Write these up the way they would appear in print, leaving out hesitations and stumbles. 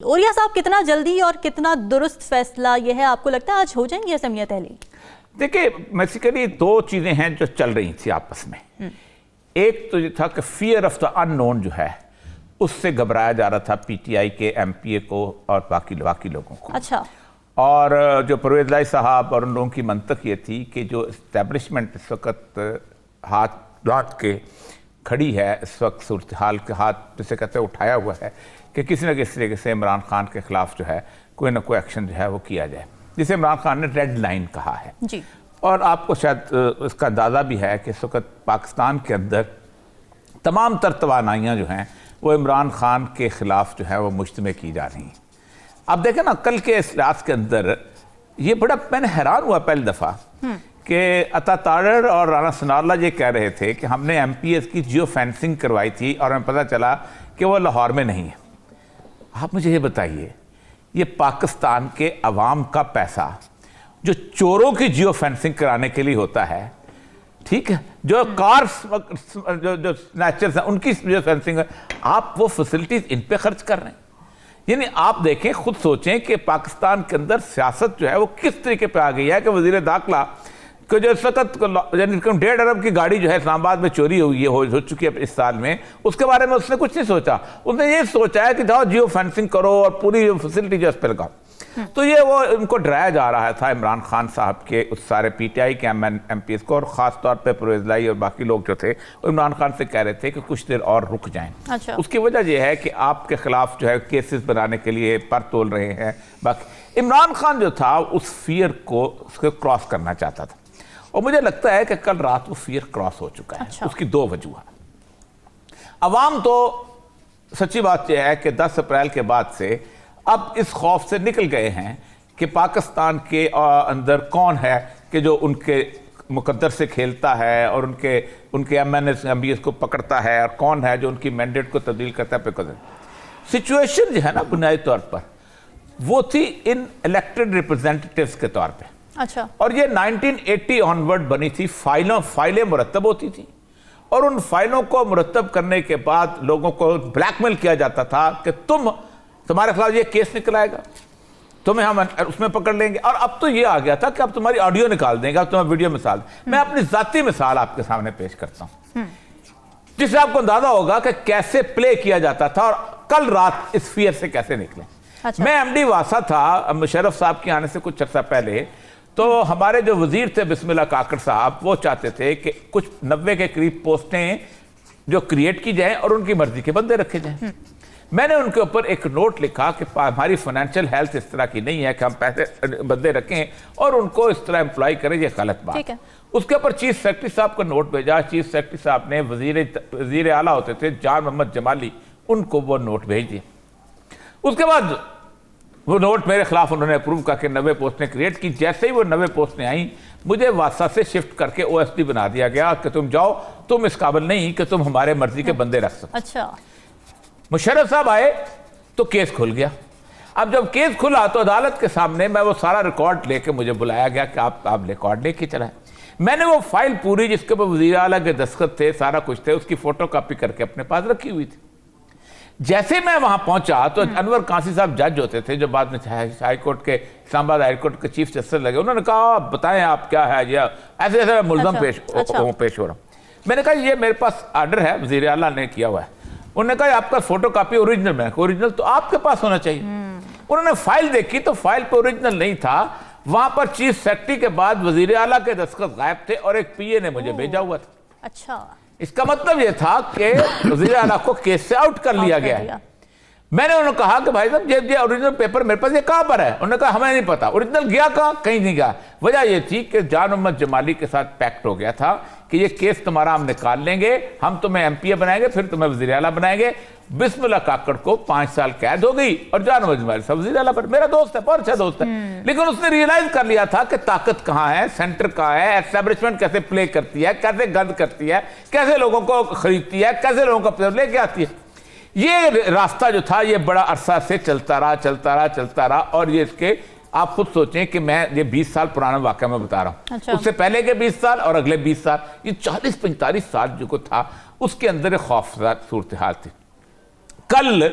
ओरिया साहब, कितना जल्दी और कितना दुरुस्त फैसला यह है, आपको लगता है आज हो जाएंगी असेंबलियां तहलील? देखिए, बेसिकली दो चीजें हैं जो चल रही थी आपस में। एक तो ये था कि फियर ऑफ द अननोन जो है उससे घबराया जा रहा था पीटीआई के एमपीए को और बाकी लोगों को। अच्छा। और जो परवेज लाई साहब और उन लोगों की मंतक ये थी कि जो इस्टेब्लिशमेंट इस वक्त हाथ बांध के खड़ी है, इस वक्त सूरत हाल के हाथ जिसे कहते हैं उठाया हुआ है कि किसी न किसी तरीके से इमरान खान के खिलाफ जो है कोई ना कोई एक्शन जो है वो किया जाए, जिसे इमरान खान ने रेड लाइन कहा है जी। और आपको शायद इसका अंदाज़ा भी है कि इस वक्त पाकिस्तान के अंदर तमाम तर तवानाइयाँ जो हैं वो इमरान खान के ख़िलाफ़ जो है वो मुश्तमिल की जा रही हैं। अब देखें ना, कल के इजलास के अंदर ये बड़ा मैंने हैरान हुआ पहली दफ़ा कि अता तारड़ और राना सनाउल्लाह ये कह रहे थे कि हमने एमपीएस की जियो फेंसिंग करवाई थी और हमें पता चला कि वो लाहौर में नहीं है। आप मुझे ये बताइए, ये पाकिस्तान के अवाम का पैसा जो चोरों की जियो फेंसिंग कराने के लिए होता है, ठीक है, जो कार्स जो स्नैचर्स हैं उनकी जियो फेंसिंग, आप वो फैसिलिटीज इन पे खर्च कर रहे हैं। यानी आप देखें, खुद सोचें कि पाकिस्तान के अंदर सियासत जो है वो किस तरीके पे आ गई है कि वजीर दाखिला को जो इस वक्त 1.5 अरब की गाड़ी जो है इस्लामाबाद में चोरी हुई है, हो चुकी है इस साल में, उसके बारे में उसने कुछ नहीं सोचा। उसने ये सोचा है कि जाओ जियो फेंसिंग करो और पूरी फैसिलिटी जो इस पर लगाओ। तो ये वो इनको डराया जा रहा था इमरान खान साहब के उस सारे पीटीआई के एमपीएस को, और ख़ास तौर पे परवेज लाई और बाकी लोग जो थे वो इमरान खान से कह रहे थे कि कुछ देर और रुक जाएं। अच्छा। उसकी वजह यह है कि आपके खिलाफ जो है केसेस बनाने के लिए पर तोल रहे हैं। बाकी इमरान खान जो था उस फियर को उसको क्रॉस करना चाहता था और मुझे लगता है कि कल रात वो फियर क्रॉस हो चुका है। अच्छा। उसकी दो वजूहत। अवाम तो सच्ची बात यह है कि 10 अप्रैल के बाद से अब इस खौफ से निकल गए हैं कि पाकिस्तान के अंदर कौन है कि जो उनके मुकद्दर से खेलता है और उनके एमएनएस एमबीएस को पकड़ता है, और कौन है जो उनकी मैंडेट को तब्दील करता है। सिचुएशन जो है ना, बुनियादी तौर पर वो थी इन इलेक्टेड रिप्रेजेंटेटिव्स के तौर पे। अच्छा। और ये 1980 ऑनवर्ड बनी थी। फाइलें मुरतब होती थी और उन फाइलों को मुरतब करने के बाद लोगों को ब्लैकमेल किया जाता था कि तुम्हारे खिलाफ ये केस निकल आएगा, तुम्हें हम उसमें पकड़ लेंगे। और अब तो ये आ गया था कि अब तुम्हारी ऑडियो निकाल देंगे, अब तुम्हें वीडियो मिसाल। मैं अपनी जाती मिसाल आपके सामने पेश करता हूं जिससे आपको अंदाजा होगा कि कैसे प्ले किया जाता था और कल रात इस फियर से कैसे निकले। अच्छा। मैं एमडी वासा था मुशर्रफ साहब के आने से कुछ अर्सा पहले, तो हमारे जो वजीर थे बिस्मिल्लाह काकड़ साहब, वो चाहते थे कि कुछ 90 के करीब पोस्टें जो क्रिएट की जाएं और उनकी मर्जी के बंदे रखे जाएं। मैंने उनके ऊपर एक नोट लिखा कि हमारी फाइनेंशियल हेल्थ इस तरह की नहीं है कि हम पैसे बंदे रखें और उनको इस तरह एम्प्लॉय करें, ये गलत बात है। उसके ऊपर चीफ सेक्रेटरी साहब को नोट भेजा। चीफ सेक्रेटरी साहब ने वजीर आला होते थे जान मोहम्मद जमाली, उनको वो नोट भेज दिए। उसके बाद वो नोट मेरे खिलाफ उन्होंने अप्रूव करके 90 पोस्टें क्रिएट की। जैसे ही वो 90 पोस्टें आई, मुझे वासा से शिफ्ट करके ओएसडी बना दिया गया कि तुम जाओ, तुम इस काबिल नहीं कि तुम हमारे मर्जी के बंदे रख सको। अच्छा। मुशर्रफ साहब आए तो केस खुल गया। अब जब केस खुला तो अदालत के सामने मैं वो सारा रिकॉर्ड लेके मुझे बुलाया गया कि आप रिकॉर्ड लेके चलाएं। मैंने वो फाइल पूरी जिसके ऊपर वज़ीर आला के दस्तखत थे, सारा कुछ थे, उसकी फोटो कॉपी करके अपने पास रखी हुई थी। जैसे मैं वहां पहुंचा तो अनवर कासी साहब जज होते थे, जो बाद में हाईकोर्ट के इस्लामाबाद हाईकोर्ट के चीफ जस्टिस लगे। उन्होंने कहा बताएं आप क्या है, या ऐसे ऐसे मुलजम पेश हो रहा हूं। मैंने कहा ये मेरे पास आर्डर है, वज़ीर आला ने किया हुआ है। उन्होंने कहा आपका फोटो कॉपी ओरिजिनल में, ओरिजिनल तो आपके पास होना चाहिए। उन्होंने फाइल देखी तो फाइल पे ओरिजिनल नहीं था। वहां पर चीफ सेक्रेटरी के बाद वजीर आला के दस्तखत गायब थे और एक पीए ने मुझे भेजा हुआ था। अच्छा। इसका मतलब यह था कि वजीर आला को केस से आउट कर लिया गया है। मैंने उन्हें कहा कि भाई साहब ये ओरिजिनल पेपर मेरे पास ये कहां पर है? उन्होंने कहा हमें नहीं पता। ओरिजिनल गया कहां? कहीं नहीं गया। वजह यह थी कि जान मोहम्मद जमाली के साथ पैक्ट हो गया था कि ये केस तुम्हारा हम निकाल लेंगे, हम तुम्हें एमपीए बनाएंगे, फिर तुम्हें वज़ीर आला बनाएंगे। बिस्मिल्लाह काकड़ को 5 साल कैद हो गई और जान मोहम्मद जमाली साहब वज़ीर आला पर। मेरा दोस्त है, बहुत अच्छा दोस्त है, लेकिन उसने रियलाइज कर लिया था कि ताकत कहां है, सेंटर कहां है, एस्टेब्लिशमेंट कैसे प्ले करती है, कैसे गंद करती है, कैसे लोगों को खरीदती है, कैसे लोगों को लेके आती है। ये रास्ता जो था ये बड़ा अरसा से चलता रहा और ये इसके आप खुद सोचें कि मैं ये 20 साल पुराना वाकया मैं बता रहा हूं। अच्छा। उससे पहले के 20 साल और अगले 20 साल, ये 40-45 साल जो को था, उसके अंदर एक खौफनाक सूरत हाल थी। कल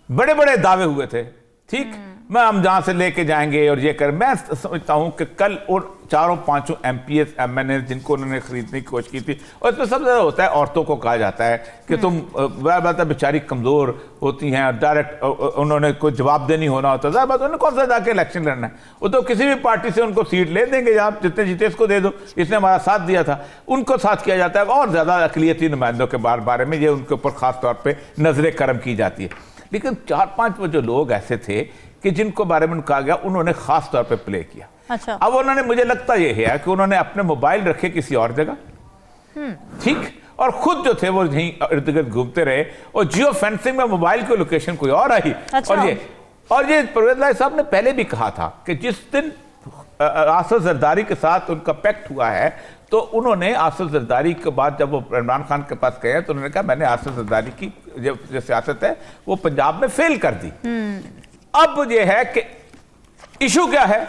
बड़े बड़े दावे हुए थे, ठीक, मैं हम जहां से लेके जाएंगे और ये कर, मैं समझता हूं कि कल और चारों पांचों एमपीएस एमएनए जिनको उन्होंने खरीदने की कोशिश की थी, और इसमें सबसे ज्यादा होता है औरतों को कहा जाता है कि तुम बात बेचारी कमजोर होती हैं, डायरेक्ट उन्होंने कोई जवाब देनी होना होता है, बात उन्होंने कौन सा जाके इलेक्शन लड़ना है, वो तो किसी भी पार्टी से उनको सीट ले देंगे, आप जितने जीते इसको दे दो, इसने हमारा साथ दिया था, उनको साथ किया जाता है, और ज्यादा अकलियती नुमाइंदों के बारे में ये उनके ऊपर खास तौर पर नजर करम की जाती है। लेकिन 4-5 वो जो लोग ऐसे थे कि जिनको बारे में कहा गया उन्होंने खास तौर पे प्ले किया। अच्छा। अब उन्होंने, मुझे लगता यह है कि उन्होंने अपने मोबाइल रखे किसी और जगह, ठीक, और खुद जो थे वो यहीं इर्द गिर्द घूमते रहे, और जियो फेंसिंग में मोबाइल की लोकेशन कोई और आई। अच्छा। और ये परवेज लाई साहब ने पहले भी कहा था कि जिस दिन आसिफ जरदारी के साथ उनका पैक्ट हुआ है, तो उन्होंने आसिफ जरदारी के बाद जब वो इमरान खान के पास गए तो उन्होंने कहा मैंने आसिफ जरदारी की जो सियासत है वो पंजाब में फेल कर दी। अब ये है कि इशू क्या है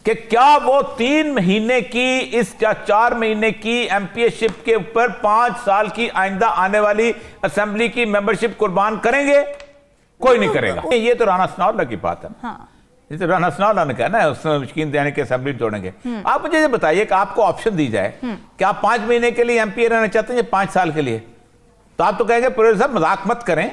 कि क्या वो 3 महीने की इस या 4 महीने की एमपीएशिप के ऊपर 5 साल की आइंदा आने वाली असेंबली की मेंबरशिप कुर्बान करेंगे? कोई नहीं करेगा। ये तो राणा सनाउल्लाह की बात है। हाँ। ये तो राणा सनाउल्लाह ने कहना है उसमें यकीन देने की असेंबली तोड़ेंगे। आप मुझे ये बताइए कि आपको ऑप्शन दी जाए कि आप 5 महीने के लिए एमपी रहना चाहते हैं या 5 साल के लिए, तो आप तो कहेंगे प्रोफेसर साहब मजाक मत करें,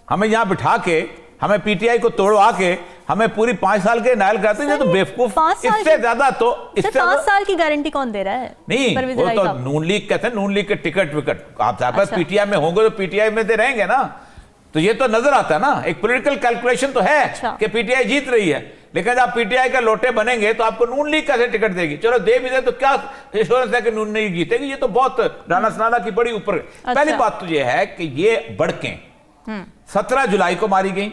हमें यहां बिठा के, हमें पीटीआई को तोड़वा के हमें पूरी 5 साल के नायल करते हैं, तो बेवकूफ। इससे ज्यादा तो 5 साल की गारंटी कौन दे रहा है? नहीं, वो तो नून लीग कहते हैं, नून लीग के टिकट विकट आप पीटीआई में होंगे तो पीटीआई में दे रहेंगे ना, तो ये तो नजर आता है ना, एक पॉलिटिकल कैलकुलेशन तो है कि पीटीआई जीत रही है, लेकिन जब पीटीआई का लोटे बनेंगे तो आपको नून लीग कैसे टिकट देगी? चलो दे भी दे तो क्या एश्योरेंस है कि नून लीग जीतेगी? ये तो बहुत राणा सनाउल्लाह की बड़ी ऊपर। पहली बात तो ये है कि ये बड़कें 17 जुलाई को मारी गई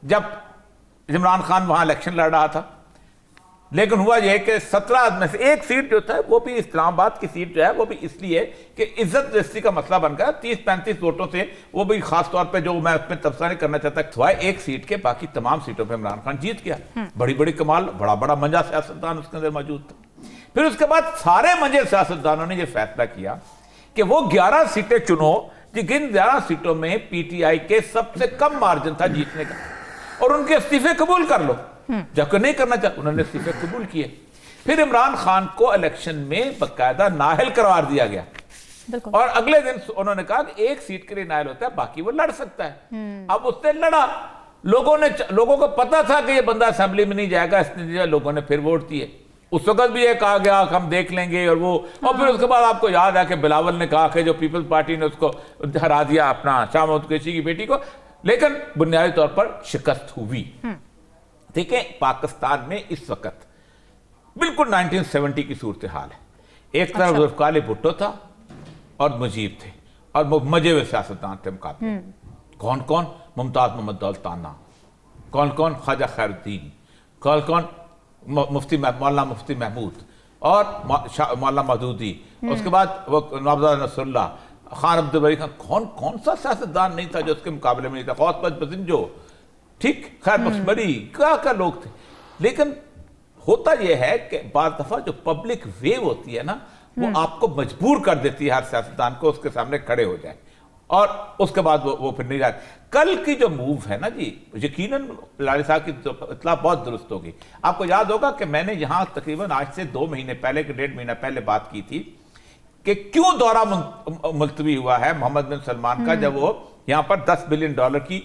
जब इमरान खान वहां इलेक्शन लड़ रहा था, लेकिन हुआ यह कि 17 में से एक सीट जो था वो भी इस्लामाबाद की सीट जो है वो भी इसलिए कि इज्जत रस्ती का मसला बन गया, 30-35 वोटों से, वो भी खास तौर पे जो मैं उसमें तबसरा नहीं करना चाहता, सिवाय एक सीट के बाकी तमाम सीटों पे इमरान खान जीत गया। बड़ी बड़ी कमाल, बड़ा बड़ा मंजा सियासतदान उसके अंदर मौजूद था। फिर उसके बाद सारे मंजे सियासतदानों ने यह फैसला किया कि वो 11 सीटें चुनो जिन 11 सीटों में पीटीआई के सबसे कम मार्जिन था जीतने का, और उनके इस्तीफे कबूल कर लो, जबकि नहीं करना चाहते उन्होंने इस्तीफे कबूल किए। फिर इमरान खान को इलेक्शन में बाकायदा नाअहल करार दिया गया, और अगले दिन उन्होंने कहा कि एक सीट के लिए नाअहल होता है, बाकी वो लड़ सकता है। अब उससे लड़ा, लोगों को पता था कि ये बंदा असेंबली में नहीं जाएगा, इसलिए लोगों ने फिर वोट दिए। उस वक्त भी ये कहा गया कि हम देख लेंगे, और वो, और फिर उसके बाद आपको याद है कि बिलावल ने कहा कि जो पीपल्स पार्टी ने उसको हरा दिया, अपना शाह महमूद कुरैशी की बेटी को, लेकिन बुनियादी तौर पर शिकस्त हुई। ठीक है, पाकिस्तान में इस वक्त बिल्कुल 1970 की सूरत हाल है। एक तरफ जुल्फ़िकार अली भुट्टो था और मुजीब थे, और मजे हुए सियासतदान थे मुकाबले। कौन कौन? मुमताज मोहम्मद दौलत ताना, कौन कौन? ख्वाजा खैरुद्दीन, कौन कौन? मौलाना मुफ्ती महमूद और मौलाना मदूदी, उसके बाद वो नवाबजादा नसरुल्लाह, खान अब्दुल बरी खान। कौन कौन सा सियासतदान नहीं था जो उसके मुकाबले में नहीं था? खौस बजिंजो, ठीक, खैर बख्शबरी, क्या क्या लोग थे। लेकिन होता यह है कि बार दफा जो पब्लिक वेव होती है ना, वो आपको मजबूर कर देती है हर सियासतदान को उसके सामने खड़े हो जाए, और उसके बाद वो फिर नहीं जाए। कल की जो मूव है ना जी, यकीनन लाली साहब की इतला बहुत दुरुस्त होगी। आपको याद होगा कि मैंने यहां तकरीबन आज से 2 महीने पहले कि 1.5 महीना पहले बात की थी कि क्यों दौरा मुलतवी हुआ है मोहम्मद बिन सलमान का, जब वो यहां पर $10 बिलियन की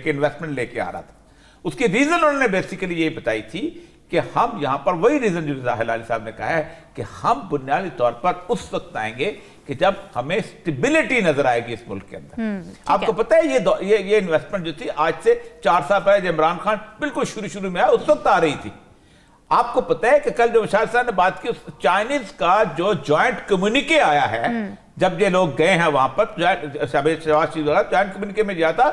इन्वेस्टमेंट लेके आ रहा था। उसकी रीजन उन्होंने बेसिकली ये बताई थी कि हम यहां पर, वही रीजन जो जाहिर अली साहब ने कहा है कि हम बुनियादी तौर पर उस वक्त आएंगे कि जब हमें स्टेबिलिटी नजर आएगी इस मुल्क के अंदर। आपको पता है ये इन्वेस्टमेंट जो थी आज से 4 साल पहले जब इमरान खान बिल्कुल शुरू में आया उस वक्त आ रही थी। आपको पता है कि कल जो विशाल साहब ने बात की, चाइनीज का जो ज्वाइंट कम्युनिके आया है, जब ये लोग गए हैं वहां पर, ज्वाइंट कम्युनिके में दिया था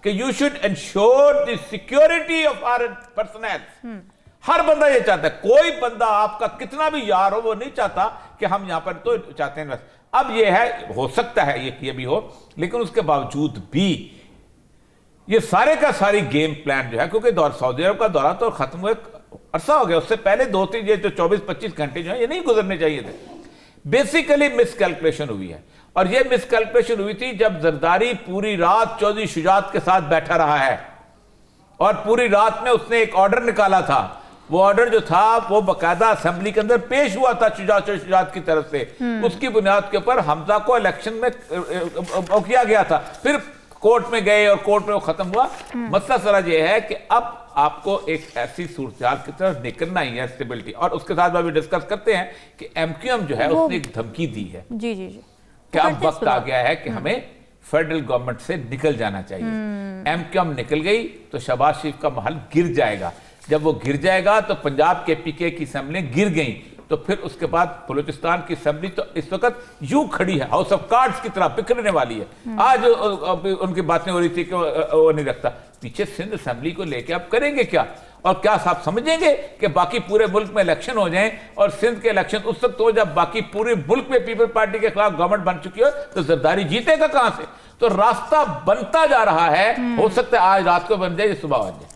कि you should ensure the security of our personal. हर बंदा ये चाहता है, कोई बंदा आपका कितना भी यार हो वो नहीं चाहता कि हम यहां पर, तो चाहते हैं। अब ये है, हो सकता है ये भी हो, लेकिन उसके बावजूद भी ये सारे का सारी गेम प्लान जो है, क्योंकि सऊदी अरब का दौरा तो खत्म हुए अरसा हो गया, उससे पहले 2-3 जो 24-25 घंटे जो है ये नहीं गुजरने चाहिए थे। बेसिकली मिसकैलकुलेशन हुई है, और ये मिसकैलकुलेशन हुई थी जब जरदारी पूरी रात चौधरी शुजात के साथ बैठा रहा है और पूरी रात में उसने एक ऑर्डर निकाला था। वो ऑर्डर जो था वो बकायदा असेंबली के अंदर पेश हुआ था शुजात की तरफ से। उसकी बुनियाद के ऊपर हमजा को इलेक्शन में किया गया था। फिर कोर्ट में गए और कोर्ट में वो खत्म हुआ। मसला सारा ये है कि अब आपको एक ऐसी सूरत की तरफ निकलना ही है, स्टेबिलिटी। और उसके साथ भी डिस्कस करते हैं कि एमक्यूएम जो है उसने एक धमकी दी है जी जी जी कि अब वक्त आ गया है कि हमें फेडरल गवर्नमेंट से निकल जाना चाहिए। एमक्यूएम निकल गई तो शहबाज शरीफ का महल गिर जाएगा। जब वो गिर जाएगा तो पंजाब के पीके की असेंबली गिर गई तो फिर उसके बाद बलूचिस्तान की असेंबली तो इस वक्त यूं खड़ी है, हाउस ऑफ कार्ड्स की तरह बिखरने वाली है। आज उनकी बातें हो रही थी कि वो नहीं रखता। पीछे सिंध असेंबली को लेके आप करेंगे क्या? और क्या आप समझेंगे कि बाकी पूरे मुल्क में इलेक्शन हो जाएं और सिंध के इलेक्शन उस वक्त हो जब बाकी पूरे मुल्क में पीपल पार्टी के खिलाफ गवर्नमेंट बन चुकी हो, तो जरदारी जीतेगा कहां से? तो रास्ता बनता जा रहा है। हो सकता है आज रात को बन जाए, सुबह बन जाए।